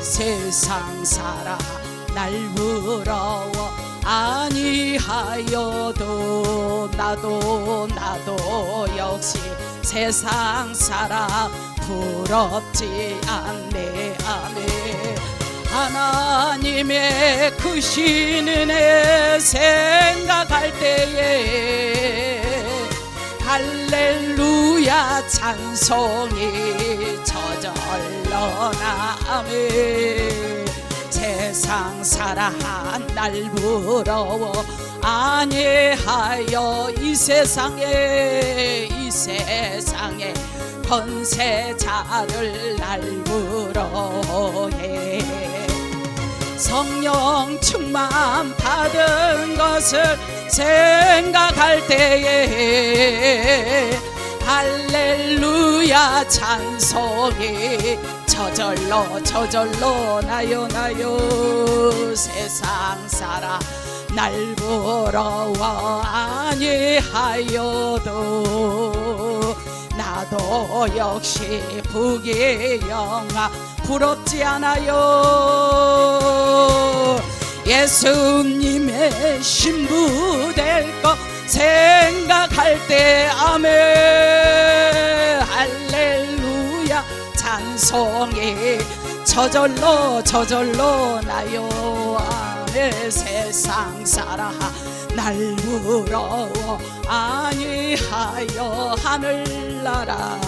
세상 살아 날 부러워 아니하여도 나도 역시 세상 살아 부럽지 않네. 아멘. 하나님의 크신 은혜 생각할 때에 할렐루야 찬송이 저절로 나네. 세상 살아 날 부러워 아니하여 이 세상에 권세자를 날 부러워해. 성령 충만 받은 것을 생각할 때에 할렐루야 찬송이 저절로 나요. 세상 살아 날 부러워 아니하여도 나도 역시 부귀영화 부럽지 않아요. 예수님의 신부 될 거 생각할 때 아멘. 할렐루야 찬송이 저절로 나요. 아멘. 세상 살아 날 부러워 아니하여 하늘나라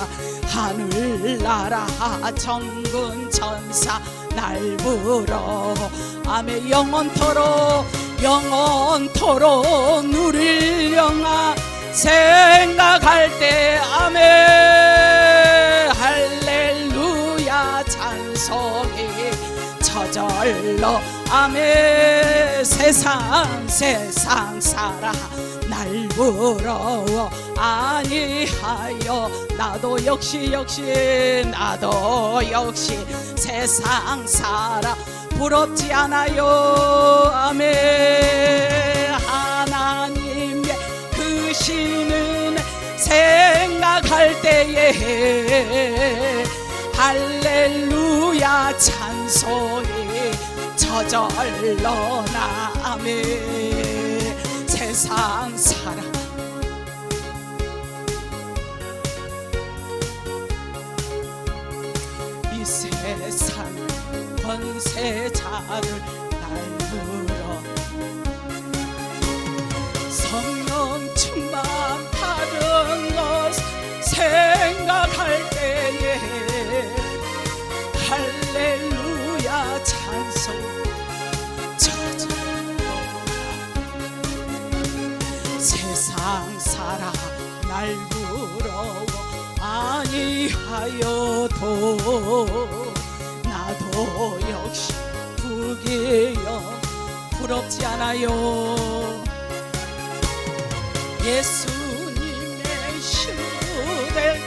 정군 천사 날 부러워 아멘. 영원토록 누릴 영화 생각할 때 아멘. 할렐루야 찬송이 저절로 아멘. 세상 살아 날 부러워 아니하여 나도 역시 세상 살아 부럽지 않아요. 아멘. 하나님의 크신 은혜 생각할 때에 할렐루야 찬송이 저절로 나네. 세상 살아 이 세상 권세자를 날 부러 성령 충만 받은 것 생각할 때에 할렐루야 찬송 저절로 세상 살아 날 부러워 아니하여도 나도 역시 부귀영 부럽지 않아요. 예수님의 신부 될 것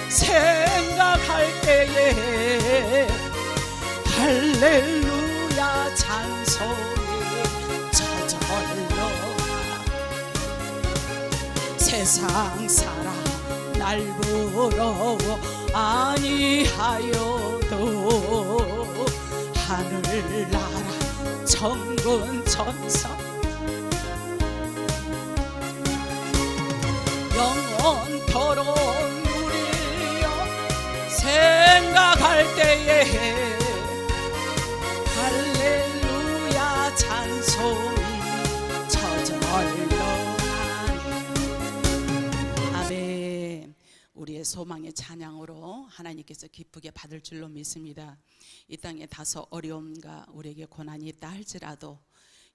생각할 때에 할렐루야 찬송이 저절로 세상 살아 날 부러워 아니하여도 하늘나라 정군 천사 영원토록 누리려 생각할 때에 할렐루야 찬송이 저절로 아멘. 우리의 소망의 찬양으로 하나님께서 기쁘게 받을 줄로 믿습니다. 이 땅에 다소 어려움과 우리에게 고난이 있다 할지라도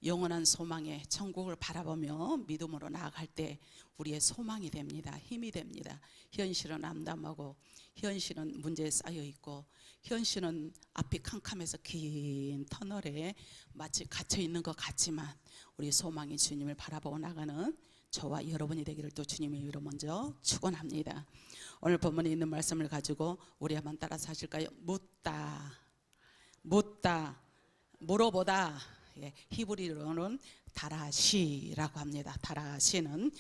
영원한 소망의 천국을 바라보며 믿음으로 나아갈 때 우리의 소망이 됩니다. 힘이 됩니다. 현실은 암담하고 현실은 문제에 쌓여 있고 현실은 앞이 캄캄해서 긴 터널에 마치 갇혀 있는 것 같지만 우리 소망이 주님을 바라보고 나가는 저와 여러분이 되기를 또 주님의 이름으로 먼저 축원합니다. 오늘 본문에 있는 말씀을 가지고 우리 한번 따라서 하실까요? 물어보다. 히브리어로는 다라시라고 합니다. 다라시는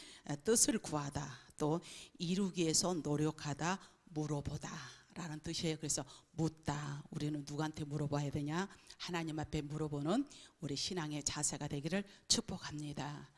뜻을 구하다, 또 이루기 위해서 노력하다, 물어보다 라는 뜻이에요. 그래서 묻다, 우리는 누구한테 물어봐야 되냐? 하나님 앞에 물어보는 우리 신앙의 자세가 되기를 축복합니다.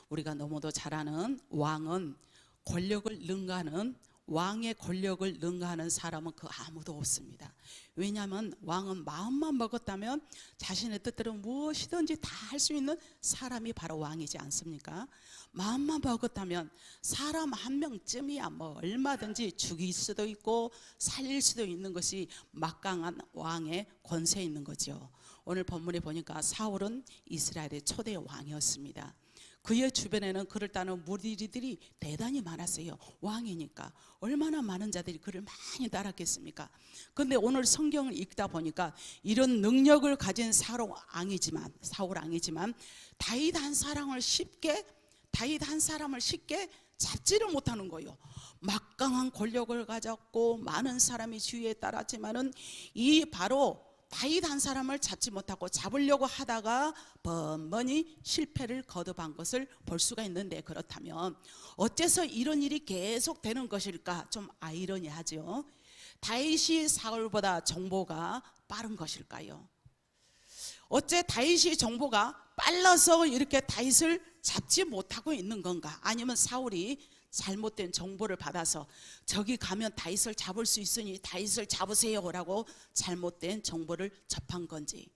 우리가 너무도 잘 아는 왕은 권력을 능가하는, 왕의 권력을 능가하는 사람은 그 아무도 없습니다. 왜냐하면 왕은 마음만 먹었다면 자신의 뜻대로 무엇이든지 다 할 수 있는 사람이 바로 왕이지 않습니까? 마음만 먹었다면 사람 한 명쯤이야 뭐 얼마든지 죽일 수도 있고 살릴 수도 있는 것이 막강한 왕의 권세 있는 거죠. 오늘 본문에 보니까 사울은 이스라엘의 초대 왕이었습니다. 그의 주변에는 그를 따르는 무리들이 대단히 많았어요. 왕이니까 얼마나 많은 자들이 그를 많이 따랐겠습니까? 그런데 오늘 성경을 읽다 보니까 이런 능력을 가진 사울 왕이지만 다윗 한 사람을 쉽게 잡지를 못하는 거예요. 막강한 권력을 가졌고 많은 사람이 주위에 따랐지만은 이 바로 다윗 한 사람을 잡지 못하고 잡으려고 하다가 번번이 실패를 거듭한 것을 볼 수가 있는데, 그렇다면 어째서 이런 일이 계속 되는 것일까? 좀 아이러니하죠. 다윗이 사울보다 정보가 빠른 것일까요? 어째 다윗이 정보가 빨라서 이렇게 다윗을 잡지 못하고 있는 건가? 아니면 사울이 잘못된 정보를 받아서 저기 가면 다윗을 잡을 수 있으니 다윗을 잡으세요 라고 잘못된 정보를 접한 건지,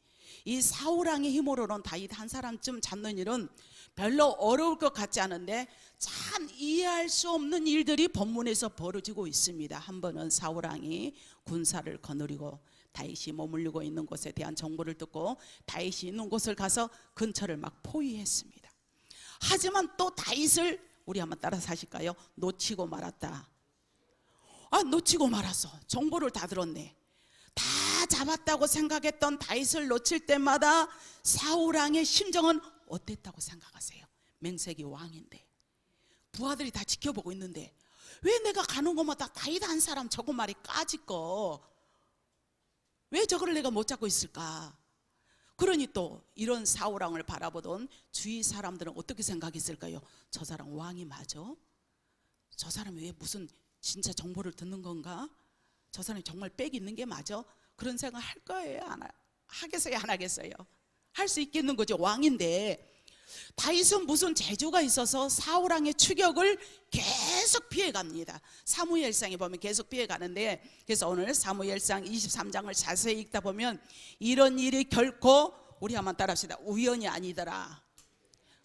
이 사울 왕의 힘으로는 다윗 한 사람쯤 잡는 일은 별로 어려울 것 같지 않은데 참 이해할 수 없는 일들이 본문에서 벌어지고 있습니다. 한 번은 사울 왕이 군사를 거느리고 다윗이 머물고 있는 곳에 대한 정보를 듣고 다윗이 있는 곳을 가서 근처를 막 포위했습니다. 하지만 또 다윗을 우리 한번 따라서 하실까요? 놓치고 말았다. 놓치고 말았어. 정보를 다 들었네. 다 잡았다고 생각했던 다윗을 놓칠 때마다 사울 왕의 심정은 어땠다고 생각하세요? 맹세기 왕인데 부하들이 다 지켜보고 있는데 왜 내가 가는 곳마다 다윗 한 사람 저거 말이 까짓거 왜 저거를 내가 못 잡고 있을까? 그러니 또 이런 사울 왕을 바라보던 주위 사람들은 어떻게 생각했을까요? 저 사람 왕이 맞아? 저 사람이 왜 무슨 진짜 정보를 듣는 건가? 저 사람이 정말 빽 있는 게 맞아? 그런 생각 할 거예요? 하겠어요? 안 하겠어요? 할 수 있겠는 거죠. 왕인데. 다윗은 무슨 재주가 있어서 사울 왕의 추격을 계속 피해갑니다. 사무엘상에 보면 계속 피해가는데, 그래서 오늘 사무엘상 23장을 자세히 읽다 보면 이런 일이 결코, 우리 한번 따라합시다. 우연이 아니더라.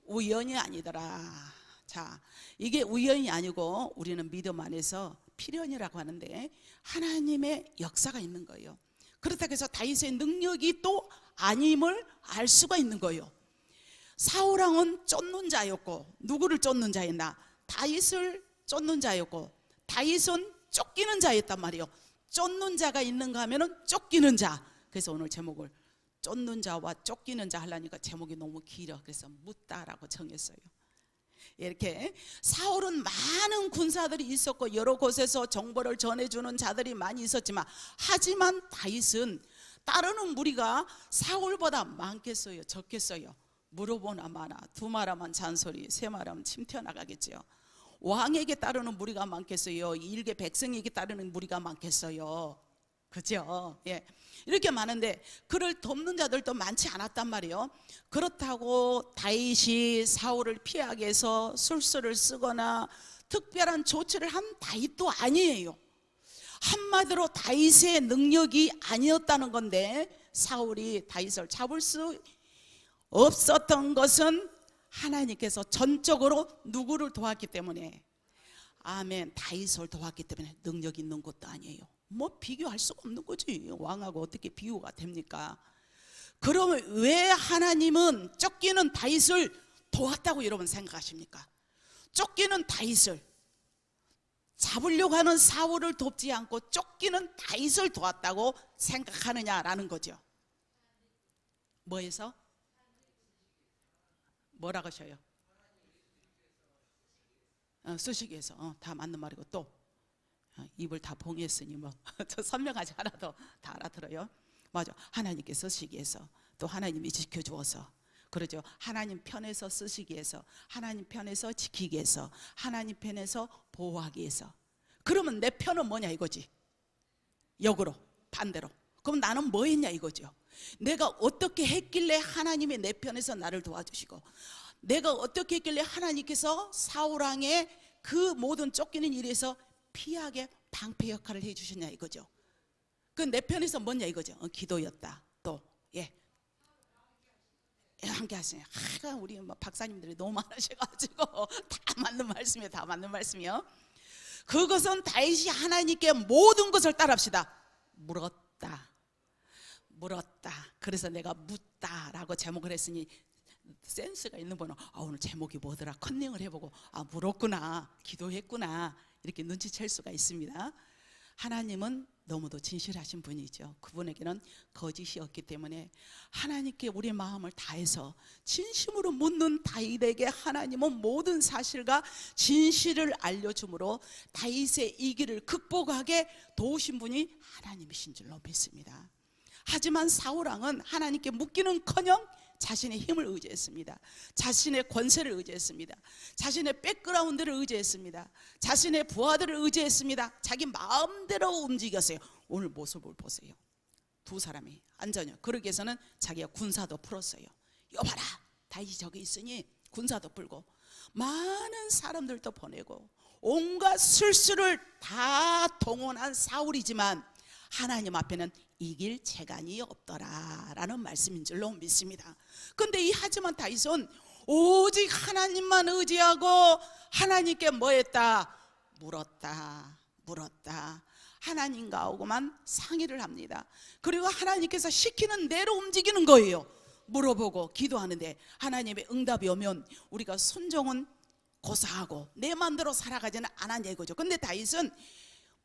우연이 아니더라. 자, 이게 우연이 아니고 우리는 믿음 안에서 필연이라고 하는데 하나님의 역사가 있는 거예요. 그렇다고 해서 다윗의 능력이 또 아님을 알 수가 있는 거예요. 사울 왕은 쫓는 자였고, 누구를 쫓는 자였나? 다윗을 쫓는 자였고, 다윗은 쫓기는 자였단 말이에요. 쫓는 자가 있는가 하면은 쫓기는 자. 그래서 오늘 제목을 쫓는 자와 쫓기는 자 하려니까 제목이 너무 길어. 그래서 묻다라고 정했어요. 이렇게 사울은 많은 군사들이 있었고 여러 곳에서 정보를 전해주는 자들이 많이 있었지만, 하지만 다윗은 따르는 무리가 사울보다 많겠어요? 적겠어요? 물어보나 마나, 두 말하면 잔소리, 세 말하면 침 튀어나가겠죠. 왕에게 따르는 무리가 많겠어요? 일개 백성에게 따르는 무리가 많겠어요? 그죠? 예. 이렇게 많은데 그를 돕는 자들도 많지 않았단 말이에요. 그렇다고 다윗이 사울을 피하기 위해서 술수를 쓰거나 특별한 조치를 한 다윗도 아니에요. 한마디로 다윗의 능력이 아니었다는 건데, 사울이 다윗을 잡을 수 없었던 것은 하나님께서 전적으로 누구를 도왔기 때문에, 아멘, 다윗을 도왔기 때문에 능력 있는 것도 아니에요. 뭐 비교할 수가 없는 거지. 왕하고 어떻게 비교가 됩니까? 그러면 왜 하나님은 쫓기는 다윗을 도왔다고 여러분 생각하십니까? 쫓기는 다윗을, 잡으려고 하는 사울을 돕지 않고 쫓기는 다윗을 도왔다고 생각하느냐라는 거죠. 뭐에서? 뭐라고 하셔요? 쓰시기에서. 다 맞는 말이고, 또 입을 다 봉했으니 뭐 저 설명하지 않아도 다 알아들어요. 맞아. 하나님께 쓰시기 위해서, 또 하나님이 지켜주어서, 그러죠. 하나님 편에서 쓰시기 위해서, 하나님 편에서 지키기 위해서, 하나님 편에서 보호하기 위해서. 그러면 내 편은 뭐냐 이거지. 역으로 반대로. 그럼 나는 뭐 했냐 이거죠. 내가 어떻게 했길래 하나님이 내 편에서 나를 도와주시고, 내가 어떻게 했길래 하나님께서 사울왕의 그 모든 쫓기는 일에서 피하게 방패 역할을 해주셨냐 이거죠. 그 내 편에서 뭐냐 이거죠. 기도였다. 또 함께 하시네요. 우리 박사님들이 너무 많으셔가지고 다 맞는 말씀이에요. 다 맞는 말씀이요. 그것은 다윗이 하나님께 모든 것을 따릅시다. 물었다. 그래서 내가 묻다라고 제목을 했으니 센스가 있는 분은 오늘 제목이 뭐더라 컨닝을 해보고 물었구나, 기도했구나, 이렇게 눈치챌 수가 있습니다. 하나님은 너무도 진실하신 분이죠. 그분에게는 거짓이 없기 때문에 하나님께 우리 마음을 다해서 진심으로 묻는 다윗에게 하나님은 모든 사실과 진실을 알려주므로 다윗의 이 길을 극복하게 도우신 분이 하나님이신 줄로 믿습니다. 하지만 사울왕은 하나님께 묻기는커녕 자신의 힘을 의지했습니다. 자신의 권세를 의지했습니다. 자신의 백그라운드를 의지했습니다. 자신의 부하들을 의지했습니다. 자기 마음대로 움직였어요. 오늘 모습을 보세요. 두 사람이 앉아요. 그러기 위해서는 자기가 군사도 풀었어요. 여봐라, 다윗이 저기 있으니 군사도 풀고 많은 사람들도 보내고 온갖 술수를 다 동원한 사울이지만 하나님 앞에는 이길 재간이 없더라라는 말씀인 줄로 믿습니다. 근데 하지만 다윗은 오직 하나님만 의지하고 하나님께 뭐 했다? 물었다. 하나님과 하고만 상의를 합니다. 그리고 하나님께서 시키는 대로 움직이는 거예요. 물어보고 기도하는데 하나님의 응답이 오면 우리가 순종은 고사하고 내 마음대로 살아가지는 않았냐 이거죠. 근데 다윗은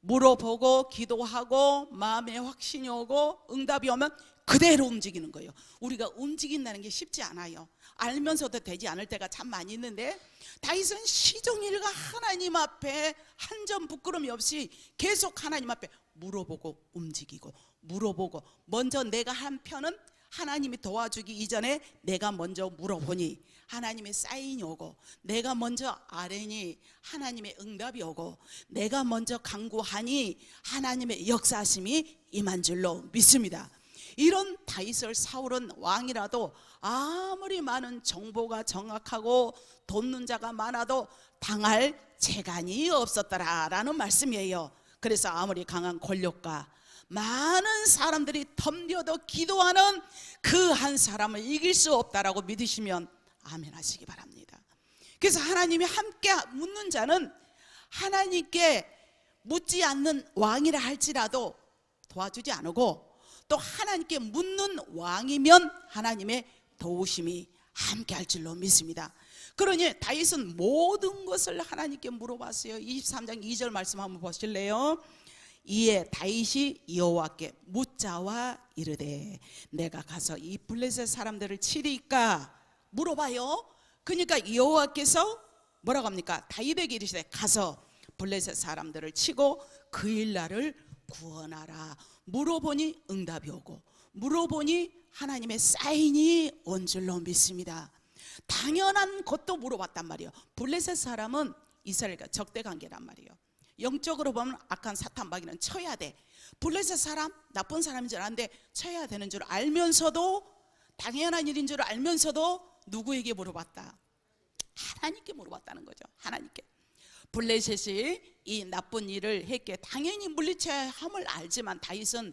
물어보고 기도하고 마음에 확신이 오고 응답이 오면 그대로 움직이는 거예요. 우리가 움직인다는 게 쉽지 않아요. 알면서도 되지 않을 때가 참 많이 있는데 다윗은 시종일관 하나님 앞에 한 점 부끄럼이 없이 계속 하나님 앞에 물어보고 움직이고 물어보고, 먼저 내가 한 편은 하나님이 도와주기 이전에 내가 먼저 물어보니 하나님의 사인이 오고, 내가 먼저 아뢰니 하나님의 응답이 오고, 내가 먼저 간구하니 하나님의 역사하심이 임한 줄로 믿습니다. 이런 다윗을 사울은 왕이라도 아무리 많은 정보가 정확하고 돕는 자가 많아도 당할 재간이 없었더라라는 말씀이에요. 그래서 아무리 강한 권력과 많은 사람들이 덤벼도 기도하는 그 한 사람을 이길 수 없다라고 믿으시면 아멘 하시기 바랍니다. 그래서 하나님이 함께 묻는 자는 하나님께 묻지 않는 왕이라 할지라도 도와주지 않고, 또 하나님께 묻는 왕이면 하나님의 도우심이 함께 할 줄로 믿습니다. 그러니 다윗은 모든 것을 하나님께 물어봤어요. 23장 2절 말씀 한번 보실래요? 이에 다윗이 여호와께 묻자와 이르되 내가 가서 이 블레셋 사람들을 치리까 물어봐요. 그러니까 여호와께서 뭐라고 합니까? 다윗에게 이르시되 가서 블레셋 사람들을 치고 그 일날을 구원하라. 물어보니 응답이 오고, 물어보니 하나님의 사인이 온 줄로 믿습니다. 당연한 것도 물어봤단 말이에요. 블레셋 사람은 이스라엘과 적대 관계란 말이에요. 영적으로 보면 악한 사탄 마귀는 쳐야 돼. 블레셋 사람 나쁜 사람인 줄 아는데 쳐야 되는 줄 알면서도, 당연한 일인 줄 알면서도 누구에게 물어봤다? 하나님께 물어봤다는 거죠. 하나님께. 블레셋이 이 나쁜 일을 했기에 당연히 물리쳐야 함을 알지만 다윗은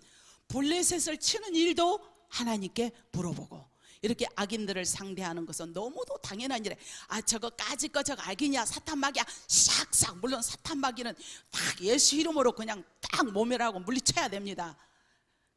블레셋을 치는 일도 하나님께 물어보고, 이렇게 악인들을 상대하는 것은 너무도 당연한 일이에요. 저거 까짓 거 저거 악이냐 사탄 마귀야 싹싹, 물론 사탄 마귀는 딱 예수 이름으로 그냥 딱 모멸하고 물리쳐야 됩니다.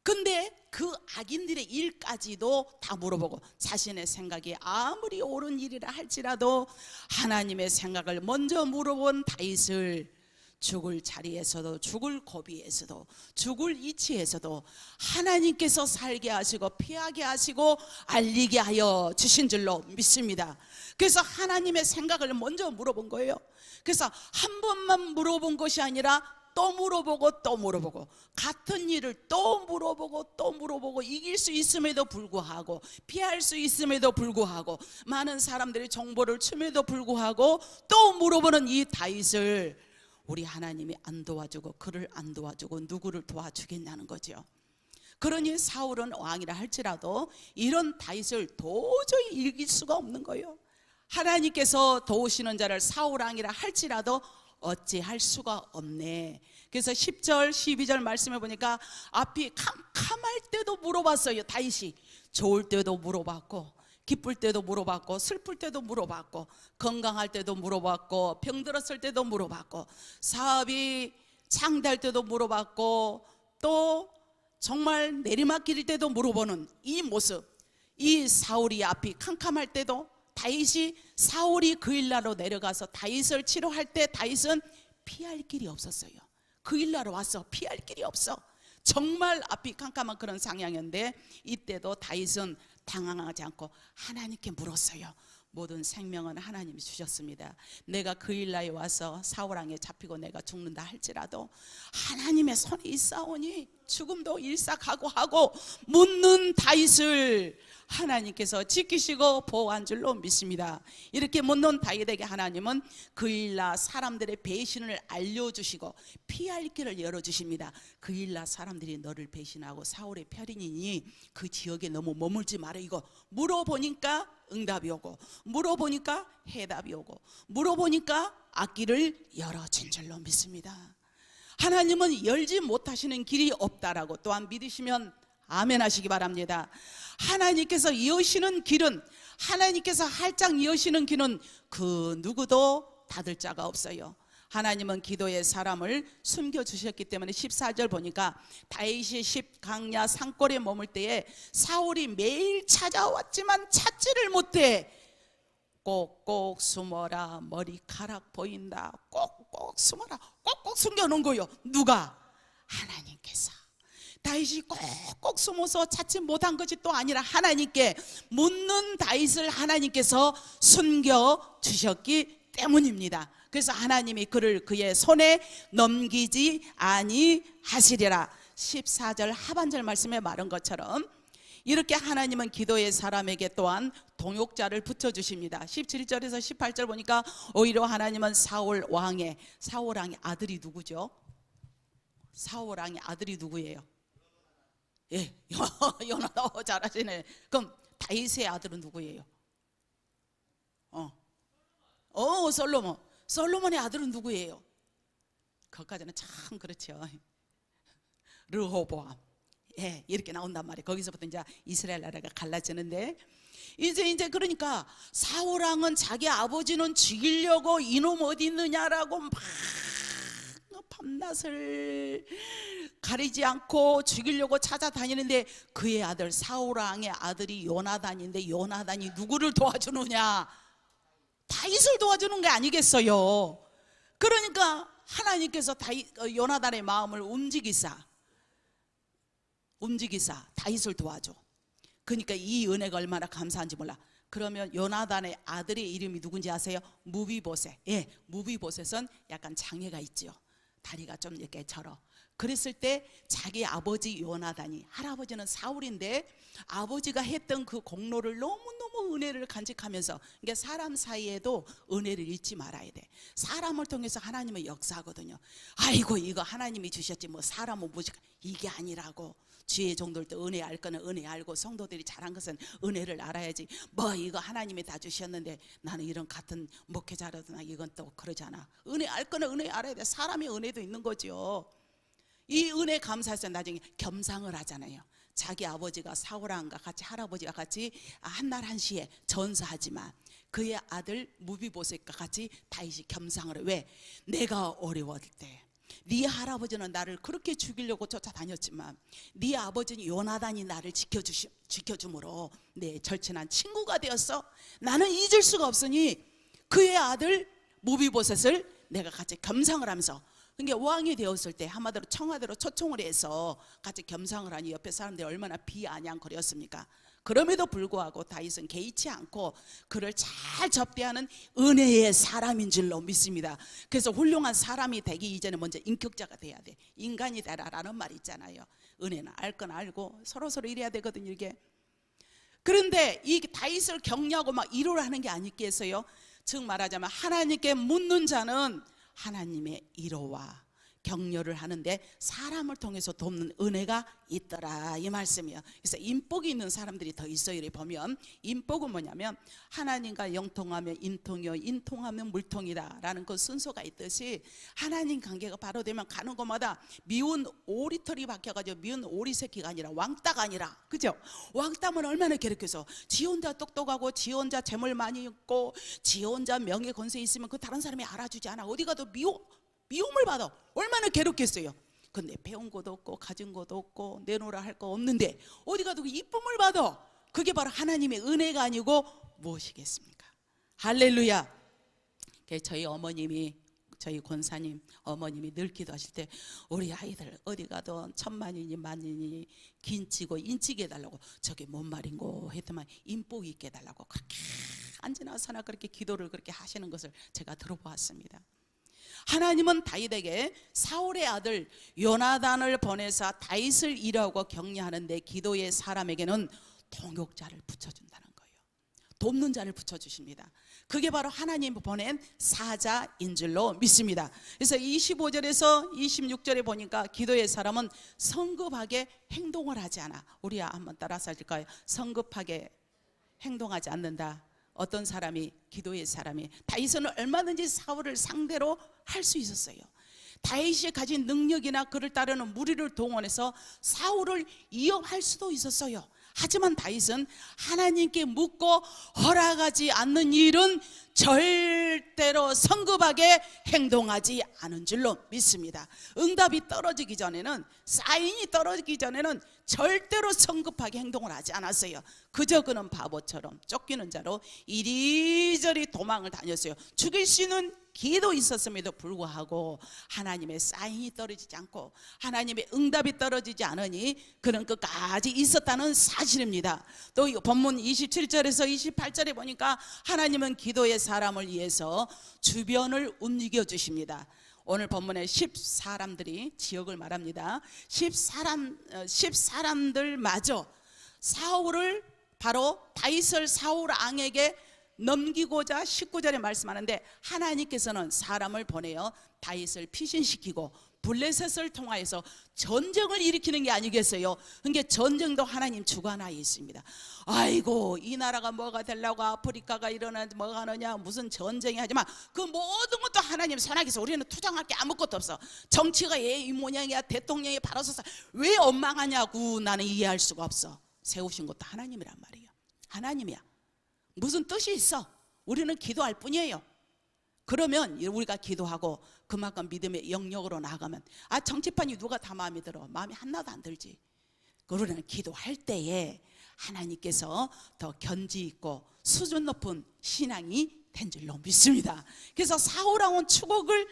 근데 그 악인들의 일까지도 다 물어보고, 자신의 생각이 아무리 옳은 일이라 할지라도 하나님의 생각을 먼저 물어본 다윗을 죽을 자리에서도, 죽을 고비에서도, 죽을 이치에서도 하나님께서 살게 하시고 피하게 하시고 알리게 하여 주신 줄로 믿습니다. 그래서 하나님의 생각을 먼저 물어본 거예요. 그래서 한 번만 물어본 것이 아니라 또 물어보고 또 물어보고, 같은 일을 또 물어보고 또 물어보고, 이길 수 있음에도 불구하고 피할 수 있음에도 불구하고 많은 사람들이 정보를 줌에도 불구하고 또 물어보는 이 다윗을 우리 하나님이 안 도와주고 그를 안 도와주고 누구를 도와주겠냐는 거죠. 그러니 사울은 왕이라 할지라도 이런 다윗을 도저히 이길 수가 없는 거예요. 하나님께서 도우시는 자를 사울 왕이라 할지라도 어찌할 수가 없네. 그래서 10절 12절 말씀해 보니까 앞이 캄캄할 때도 물어봤어요. 다윗이 좋을 때도 물어봤고 기쁠 때도 물어봤고 슬플 때도 물어봤고 건강할 때도 물어봤고 병들었을 때도 물어봤고 사업이 창대할 때도 물어봤고 또 정말 내리막길 때도 물어보는 이 모습, 이 사울이 앞이 캄캄할 때도 다윗이 사울이 그 일나로 내려가서 다윗을 치료할 때 다윗은 피할 길이 없었어요. 그 일나로 와서 피할 길이 없어. 정말 앞이 캄캄한 그런 상황인데 이때도 다윗은 당황하지 않고 하나님께 물었어요. 모든 생명은 하나님이 주셨습니다. 내가 그 일나에 와서 사울왕에 잡히고 내가 죽는다 할지라도 하나님의 손에 있사오니 죽음도 일사각오하고 묻는 다윗을 하나님께서 지키시고 보호한 줄로 믿습니다. 이렇게 묻는 다윗에게 하나님은 그 일나 사람들의 배신을 알려주시고 피할 길을 열어주십니다. 그 일나 사람들이 너를 배신하고 사울의 편인이니 그 지역에 너무 머물지 마라. 이거 물어보니까 응답이 오고 물어보니까 해답이 오고 물어보니까 앞길을 열어준 줄로 믿습니다. 하나님은 열지 못하시는 길이 없다라고 또한 믿으시면 아멘 하시기 바랍니다. 하나님께서 여시는 길은 하나님께서 활짝 여시는 길은 그 누구도 닫을 자가 없어요. 하나님은 기도의 사람을 숨겨주셨기 때문에 14절 보니까 다윗이 10강야 산골에 머물 때에 사울이 매일 찾아왔지만 찾지를 못해. 꼭꼭 숨어라 머리카락 보인다. 꼭꼭 숨어라. 꼭꼭 숨겨놓은 거예요. 누가? 하나님께서. 다윗이 꼭꼭 숨어서 찾지 못한 것이 또 아니라 하나님께 묻는 다윗을 하나님께서 숨겨주셨기 때문입니다. 그래서 하나님이 그를 그의 손에 넘기지 아니하시리라. 14절 하반절 말씀에 말한 것처럼 이렇게 하나님은 기도의 사람에게 또한 동역자를 붙여주십니다. 17절에서 18절 보니까 오히려 하나님은 사울 왕의 아들이 누구죠? 사울 왕의 아들이 누구예요? 예, 요나단 잘하시네. 그럼 다윗의 아들은 누구예요? 솔로몬. 솔로몬의 아들은 누구예요? 거기까지는 참 그렇죠. 르호보암. 예, 이렇게 나온단 말이에요. 거기서부터 이제 이스라엘 나라가 갈라지는데 이제 그러니까 사울 왕은 자기 아버지는 죽이려고 이놈 어디 있느냐라고 막 밤낮을 가리지 않고 죽이려고 찾아다니는데 그의 아들 사울 왕의 아들이 요나단인데 요나단이 누구를 도와주느냐? 다윗을 도와주는 게 아니겠어요. 그러니까 하나님께서 요나단의 마음을 움직이사 다윗을 도와줘. 그러니까 이 은혜가 얼마나 감사한지 몰라. 그러면 요나단의 아들의 이름이 누군지 아세요? 무비보셋. 예, 무비보셋은 약간 장애가 있죠. 다리가 좀 이렇게 절어. 그랬을 때 자기 아버지 요나단이, 할아버지는 사울인데 아버지가 했던 그 공로를 너무너무 은혜를 간직하면서, 그러니까 사람 사이에도 은혜를 잊지 말아야 돼. 사람을 통해서 하나님의 역사거든요. 아이고 이거 하나님이 주셨지 뭐 사람은 무식, 이게 아니라고. 주의 종들도 은혜 알 거는 은혜 알고 성도들이 잘한 것은 은혜를 알아야지. 뭐 이거 하나님이 다 주셨는데 나는 이런 같은 목회자라도 이건 또 그러잖아. 은혜 알 거는 은혜 알아야 돼. 사람의 은혜도 있는 거죠. 이 은혜 감사해서 나중에 겸상을 하잖아요. 자기 아버지가 사울왕과 같이 할아버지와 같이 한날 한시에 전사하지만 그의 아들 무비보셋과 같이 다윗이 겸상을 해. 왜? 내가 어려웠을 때 네 할아버지는 나를 그렇게 죽이려고 쫓아다녔지만 네 아버지는 요나단이 나를 지켜주므로 내 절친한 친구가 되었어. 나는 잊을 수가 없으니 그의 아들 무비보셋을 내가 같이 겸상을 하면서, 그러니까 왕이 되었을 때 한마디로 청와대로 초청을 해서 같이 겸상을 하니 옆에 사람들이 얼마나 비아냥거렸습니까? 그럼에도 불구하고 다윗은 개의치 않고 그를 잘 접대하는 은혜의 사람인 줄로 믿습니다. 그래서 훌륭한 사람이 되기 이전에 먼저 인격자가 돼야 돼. 인간이 되라라는 말이 있잖아요. 은혜는 알 건 알고 서로서로 이래야 되거든요, 이게. 그런데 이 다윗을 격려하고 막 위로를 하는 게 아니겠어요? 즉 말하자면 하나님께 묻는 자는 하나님의 위로와 격려를 하는데 사람을 통해서 돕는 은혜가 있더라, 이 말씀이에요. 그래서 인복이 있는 사람들이 더 있어요. 이렇게 보면 인복은 뭐냐면 하나님과 영통하면 인통이요 인통하면 물통이다 라는 그 순서가 있듯이 하나님 관계가 바로 되면 가는 곳마다 미운 오리털이 박혀가지고 미운 오리 새끼가 아니라 왕따가 아니라, 그죠? 왕따면 얼마나 괴롭겠어. 지 혼자 똑똑하고 지 혼자 재물 많이 있고 지 혼자 명예 권세 있으면 그 다른 사람이 알아주지 않아. 어디 가도 미움을 받아. 얼마나 괴롭겠어요. 근데 배운 것도 없고 가진 것도 없고 내놓으라 할 거 없는데 어디 가도 그 이쁨을 받아. 그게 바로 하나님의 은혜가 아니고 무엇이겠습니까? 할렐루야. 저희 어머님이, 저희 권사님 어머님이 늘 기도하실 때 우리 아이들 어디 가도 천만이니 만이니 긴치고 인치게 해달라고, 저게 뭔 말인고 했더만 인복 있게 해달라고 그렇게 언제나 서나 그렇게 기도를 그렇게 하시는 것을 제가 들어보았습니다. 하나님은 다윗에게 사울의 아들 요나단을 보내사 다윗을 이루고 격려하는데 기도의 사람에게는 동역자를 붙여준다는 거예요. 돕는 자를 붙여주십니다. 그게 바로 하나님 보낸 사자인 줄로 믿습니다. 그래서 25절에서 26절에 보니까 기도의 사람은 성급하게 행동을 하지 않아. 우리 한번 따라서 할까요? 성급하게 행동하지 않는다. 어떤 사람이, 기도의 사람이, 다윗은 얼마든지 사울을 상대로 할 수 있었어요. 다윗이 가진 능력이나 그를 따르는 무리를 동원해서 사울을 위협할 수도 있었어요. 하지만 다윗은 하나님께 묻고 허락하지 않는 일은 절대로 성급하게 행동하지 않은 줄로 믿습니다. 응답이 떨어지기 전에는, 사인이 떨어지기 전에는 절대로 성급하게 행동을 하지 않았어요. 그저 그는 바보처럼 쫓기는 자로 이리저리 도망을 다녔어요. 죽일 수 있는 기도 있었음에도 불구하고 하나님의 사인이 떨어지지 않고 하나님의 응답이 떨어지지 않으니 그는 끝까지 있었다는 사실입니다. 또 본문 27절에서 28절에 보니까 하나님은 기도의 사람을 위해서 주변을 움직여 주십니다. 오늘 본문에 10사람들이 지역을 말합니다. 10사람들마저 사울을, 바로 다윗을 사울 왕에게 넘기고자 19절에 말씀하는데 하나님께서는 사람을 보내어 다윗을 피신시키고 블레셋을 통하여서 전쟁을 일으키는 게 아니겠어요? 그러니까 전쟁도 하나님 주관하에 있습니다. 아이고 이 나라가 뭐가 되려고 아프리카가 일어나지 뭐가 하느냐 무슨 전쟁이, 하지만 그 모든 것도 하나님 선하게서 우리는 투정할 게 아무것도 없어. 정치가 이 모양이야, 대통령이 바로 서서 왜 엉망하냐고 나는 이해할 수가 없어. 세우신 것도 하나님이란 말이에요. 하나님이야. 무슨 뜻이 있어? 우리는 기도할 뿐이에요. 그러면 우리가 기도하고 그만큼 믿음의 영역으로 나아가면 정치판이 누가 다 마음에 들어? 마음에 하나도 안 들지. 우리는 기도할 때에 하나님께서 더 견지 있고 수준 높은 신앙이 된 줄로 믿습니다. 그래서 사울 왕은 추격을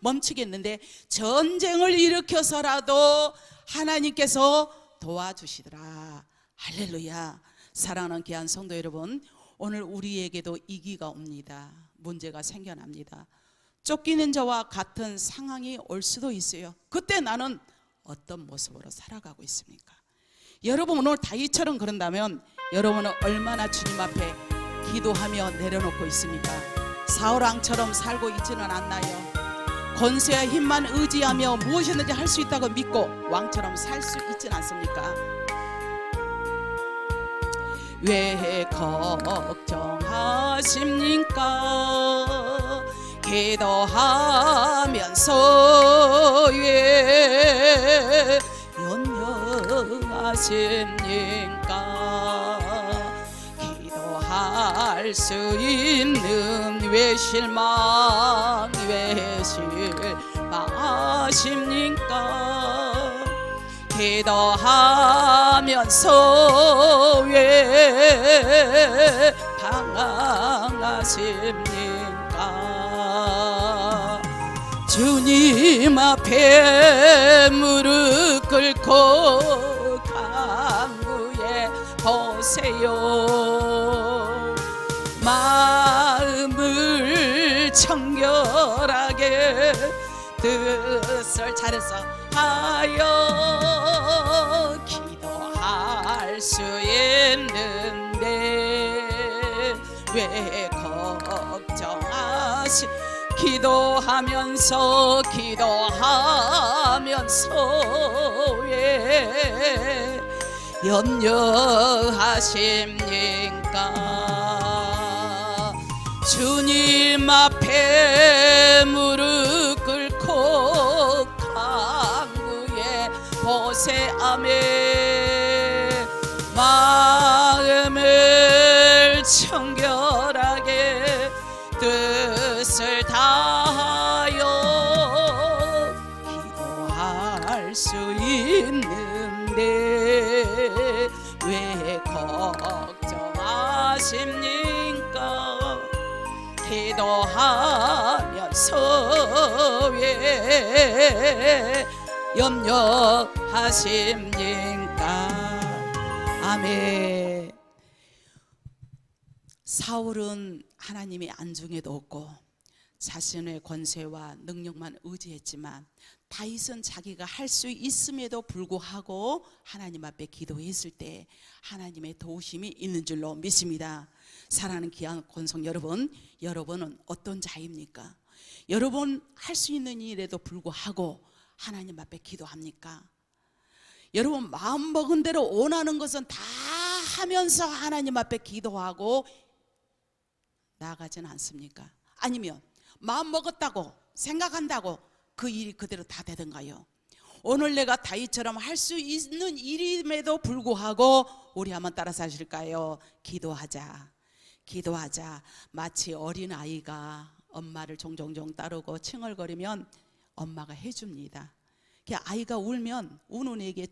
멈추겠는데 전쟁을 일으켜서라도 하나님께서 도와주시더라. 할렐루야. 사랑하는 귀한 성도 여러분, 오늘 우리에게도 위기가 옵니다. 문제가 생겨납니다. 쫓기는 자와 같은 상황이 올 수도 있어요. 그때 나는 어떤 모습으로 살아가고 있습니까? 여러분 오늘 다윗처럼 그런다면 여러분은 얼마나 주님 앞에 기도하며 내려놓고 있습니까? 사울왕처럼 살고 있지는 않나요? 권세와 힘만 의지하며 무엇이든지 할 수 있다고 믿고 왕처럼 살 수 있지는 않습니까? 왜 걱정하십니까? 기도하면서 왜 연명하십니까? 기도할 수 있는 왜 실망하십니까? 기도하면서 왜 방황하십니까? 주님 앞에 무릎 꿇고 간구해 보세요. 마음을 청결하게 뜻을 잘했어 하여 기도할 수 있는데 왜 걱정하시? 기도하면서 왜 염려하십니까? 주님 앞에 무릎 꿇고 강구에 보세하며 마음을 청결하게 뜻을 다하여 기도할 수 있는데 왜 걱정하십니까? 기도하면서 왜 염려하십니까? 아멘. 사울은 하나님의 안중에도 없고 자신의 권세와 능력만 의지했지만 다윗은 자기가 할 수 있음에도 불구하고 하나님 앞에 기도했을 때 하나님의 도우심이 있는 줄로 믿습니다. 사랑하는 귀한 권성 여러분, 여러분은 어떤 자입니까? 여러분 할 수 있는 일에도 불구하고 하나님 앞에 기도합니까? 여러분 마음먹은 대로 원하는 것은 다 하면서 하나님 앞에 기도하고 나아가지는 않습니까? 아니면 마음먹었다고 생각한다고 그 일이 그대로 다 되던가요? 오늘 내가 다윗처럼 할 수 있는 일임에도 불구하고 우리 한번 따라서 하실까요? 기도하자. 마치 어린아이가 엄마를 종종종 따르고 칭얼거리면 엄마가 해줍니다. 아이가 울면 우는 애에게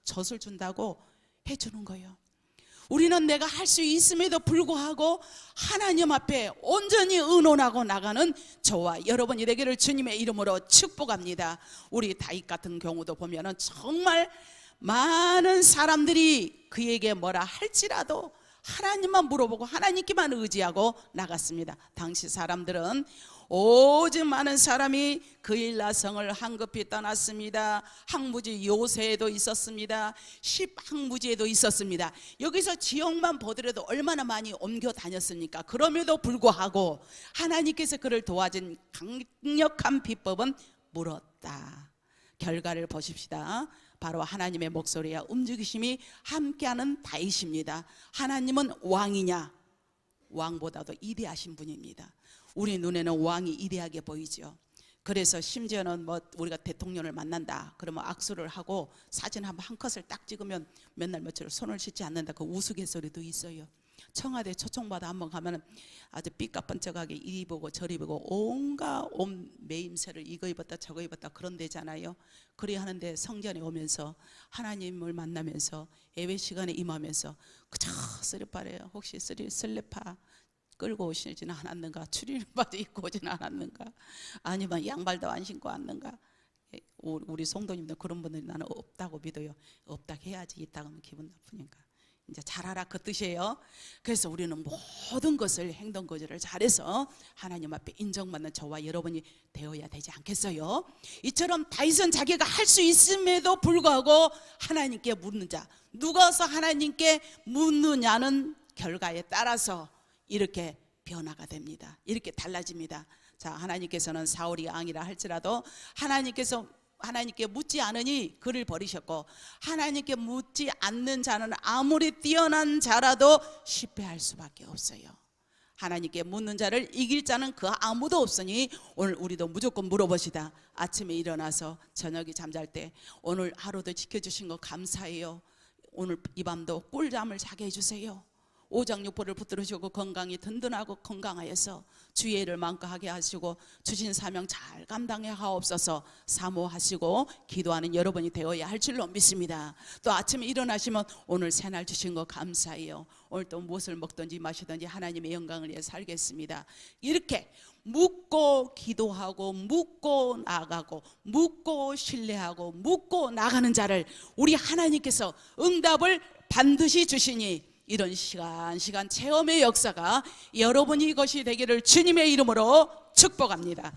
젖을 준다고 해주는 거예요. 우리는 내가 할 수 있음에도 불구하고 하나님 앞에 온전히 의논하고 나가는 저와 여러분이 되기를 주님의 이름으로 축복합니다. 우리 다윗 같은 경우도 보면은 정말 많은 사람들이 그에게 뭐라 할지라도 하나님만 물어보고 하나님께만 의지하고 나갔습니다. 당시 사람들은 오직 많은 사람이 그일라성을 황급히 떠났습니다. 항무지 요새에도 있었습니다. 십항무지에도 있었습니다. 여기서 지역만 보더라도 얼마나 많이 옮겨 다녔습니까? 그럼에도 불구하고 하나님께서 그를 도와준 강력한 비법은 물었다. 결과를 보십시다. 바로 하나님의 목소리와 움직이심이 함께하는 다윗입니다. 하나님은 왕이냐? 왕보다도 이대하신 분입니다. 우리 눈에는 왕이 이대하게 보이죠. 그래서 심지어는 우리가 대통령을 만난다 그러면 악수를 하고 사진 한 컷을 딱 찍으면 몇 날 며칠 손을 씻지 않는다, 그 우스갯소리도 있어요. 청와대 초청받아 한번 가면 아주 삐까뻔쩍하게 이리 보고 저리 보고 온갖 옷 매임새를 이거 입었다 저거 입었다 그런 데잖아요. 그리 하는데 성전에 오면서 하나님을 만나면서 예배 시간에 임하면서 그저 쓰리파래요. 혹시 슬리파 끌고 오시지는 않았는가? 추리닝바도 입고 오지는 않았는가? 아니면 양발도 안 신고 왔는가? 우리 성도님들 그런 분들이 나는 없다고 믿어요. 없다 해야지, 있다고 하면 기분 나쁘니까. 이제 잘하라 그 뜻이에요. 그래서 우리는 모든 것을 행동 거절을 잘해서 하나님 앞에 인정받는 저와 여러분이 되어야 되지 않겠어요? 이처럼 다윗은 자기가 할 수 있음에도 불구하고 하나님께 묻는 자, 누가서 하나님께 묻느냐는 결과에 따라서 이렇게 변화가 됩니다. 이렇게 달라집니다. 자, 하나님께서는 사울이 왕이라 할지라도 하나님께 묻지 않으니 그를 버리셨고, 하나님께 묻지 않는 자는 아무리 뛰어난 자라도 실패할 수밖에 없어요. 하나님께 묻는 자를 이길 자는 그 아무도 없으니 오늘 우리도 무조건 물어보시다. 아침에 일어나서 저녁에 잠잘 때 오늘 하루도 지켜주신 거 감사해요. 오늘 이 밤도 꿀잠을 자게 해주세요. 오장육부를 붙들으시고 건강히 든든하고 건강하여서 주의를 만과하게 하시고 주신 사명 잘 감당해 하옵소서 사모하시고 기도하는 여러분이 되어야 할 줄로 믿습니다. 또 아침에 일어나시면 오늘 새날 주신 거 감사해요. 오늘 또 무엇을 먹든지 마시든지 하나님의 영광을 위해 살겠습니다. 이렇게 묻고 기도하고 묻고 나가고 묻고 신뢰하고 묻고 나가는 자를 우리 하나님께서 응답을 반드시 주시니 이런 시간 체험의 역사가 여러분이 이것이 되기를 주님의 이름으로 축복합니다.